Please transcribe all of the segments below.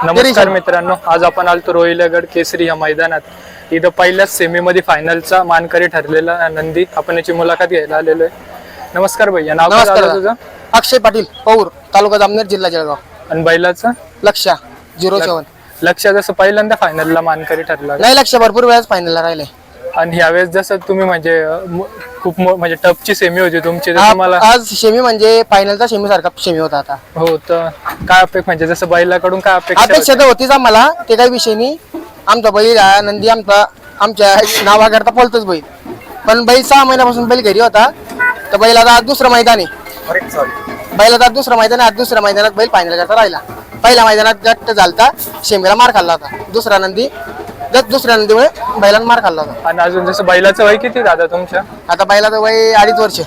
नमस्कार मित्रांनो, आज आपण आलतो रोहिलेगड केसरी या मैदानात। इथं पहिल्याच सेमीमध्ये फायनलचा मानकरी ठरलेला नंदी, आपण याची मुलाखत घ्यायला आलेलो आहे। नमस्कार भैया, नाव काय झालं तुझं? अक्षय पाटील, पौर, तालुका जामनेर, जिल्हा जळगाव। आणि बैलाचं लक्ष्य 07। लक्ष जसं पहिल्यांदा फायनलला मानकरी ठरला नाही, लक्ष्य भरपूर वेळेस फायनलला राहिले। आणि ह्यावेळेस जसं तुम्ही म्हणजे खूप म्हणजे टफची सेमी होती तुमची, जसं मला आज सेमी म्हणजे फायनलचा सेमी सारखा सेमी होता आता। हो, तर काय म्हणजे जसं बैलाकडून काय अपेक्षा तर होतीच आम्हाला, ते काही विषय नाही। आमचा बैल हा नंदी आमच्या नावाकरता पळतोच बैल, पण बैल 6 महिन्यापासून बैल घरी होता, तर बैलाचा आज दुसरं मैदान आहे। बैलाचा आज दुसरं मैदान आहे। आज दुसऱ्या मैदानात बैल फायनल करता राहिला। पहिल्या मैदानात गट झालता, शेमीला मार खाल्ला होता। दुसऱ्या नंदीमुळे बैलांना मार खाल्ला होता। आणि अजून जसं बैलाचं वय किती दादा तुमच्या? आता बैलाचं वय 2.5 वर्ष।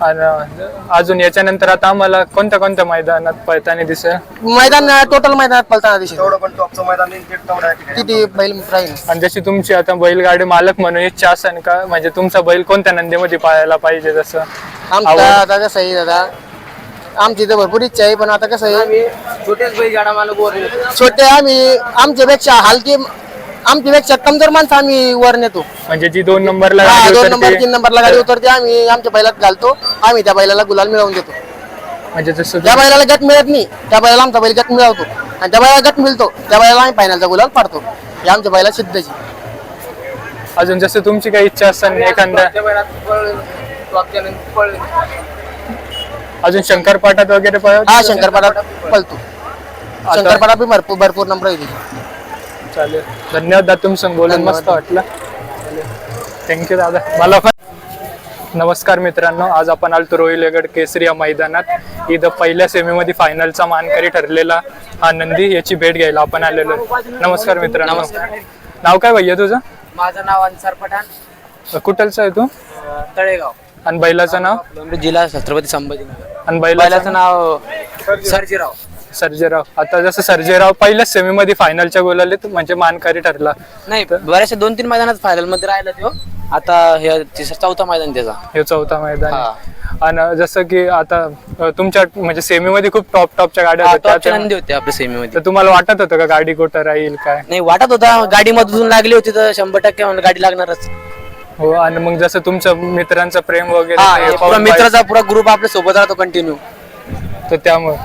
आणि अजून याच्यानंतर आता आम्हाला कोणत्या मैदानात पळताना दिसेल? मैदान टोटल मैदानात पळताना दिसेल किती बैल राहील। आणि जशी तुमची आता बैलगाडी मालक म्हणून इच्छा असेल का, म्हणजे तुमचा बैल कोणत्या नंदीमध्ये पाळायला पाहिजे? जसं आमचा आता कसं आहे दादा, आमची तर भरपूर इच्छा आहे, पण आता कसं आहे छोटेच बैलगाडा मालक छोटे आमच्यापेक्षा कमजोर माणसं आम्ही वर नेतो। म्हणजे जी 2 नंबरला 2 नंबर 3 नंबरला गाडी उतरते, आम्ही आमच्या बैलात घालतो, आम्ही त्या बैलाला गुलाल मिळवून देतो। म्हणजे जसं त्या बैलाला गट मिळत नाही, त्या बैलाला आमचा बैल गट मिळवतो, आणि त्या बैलाला गट मिळतो, त्या बैलाला आम्ही फायनलचा गुलाल पाडतो। हे आमच्या बैला सिद्धची। अजून जसं तुमची काही इच्छा असेल एखाद्या अजून शंकरपाटात वगैरे हा, शंकरपाटात पळतो। शंकरपाटात बी भरपूर नंबर आहे। चालेल, धन्यवाद दादा, तुमचं बोलून मस्त वाटलं। थँक्यू दादा, मला पण। नमस्कार मित्रांनो, आज आपण आलतो रोहिलेगड केसरी या मैदानात। इथं पहिल्या सेमीमध्ये फायनलचा मानकरी ठरलेला हा नंदी, याची भेट घ्यायला आपण आलेलो। नमस्कार मित्रांनो, नाव काय भैया तुझं? माझं नाव अन्सार पठाण, कुठलचं आहे तू? तळेगाव। आणि बैलाचं नाव? जिल्हा छत्रपती संभाजीनगर। आणि बैलाचं नाव सर्जीराव। सर्जेराव। आता जसं सर्जेराव पहिल्याच सेमीमध्ये फायनलच्या गोलालीत म्हणजे मानकरी ठरला। नाही, बऱ्याचशा 2-3 मैदानात फायनल मध्ये राहिला तो। आता हे चौथा मैदान त्याचा, हे 4था मैदान आहे। आणि जसं की आता तुमच्या म्हणजे सेमीमध्ये खूप टॉपच्या गाड्या होत्या, नंदी होते आपल्या सेमी मध्ये। तर तुम्हाला वाटत होतं का गाडी कुठं राहील काय? नाही, वाटत होता गाडी मधून लागली होती तर 100% गाडी लागणारच। हो, आणि मग जसं तुमचं मित्रांचं प्रेम वगैरे पुरा मित्राचा पुरा ग्रुप आपल्या सोबत राहतो कंटिन्यू, तर त्यामुळे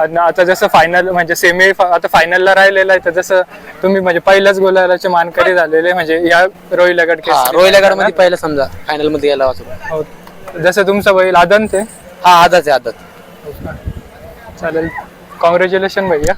आणि आता जसं फायनल म्हणजे सेमी आता फायनलला राहिलेलं आहे, तर जसं तुम्ही म्हणजे पहिल्याच गोलाचे मानकरी झालेले म्हणजे या रोहिलेगड रोहिलेगड मध्ये पहिला समजा फायनल मध्ये गेला हो, जसं तुमचं बैल आदत आहे? हा, आदत आहे, आदत। चालेल, कॉंग्रॅच्युलेशन भैया।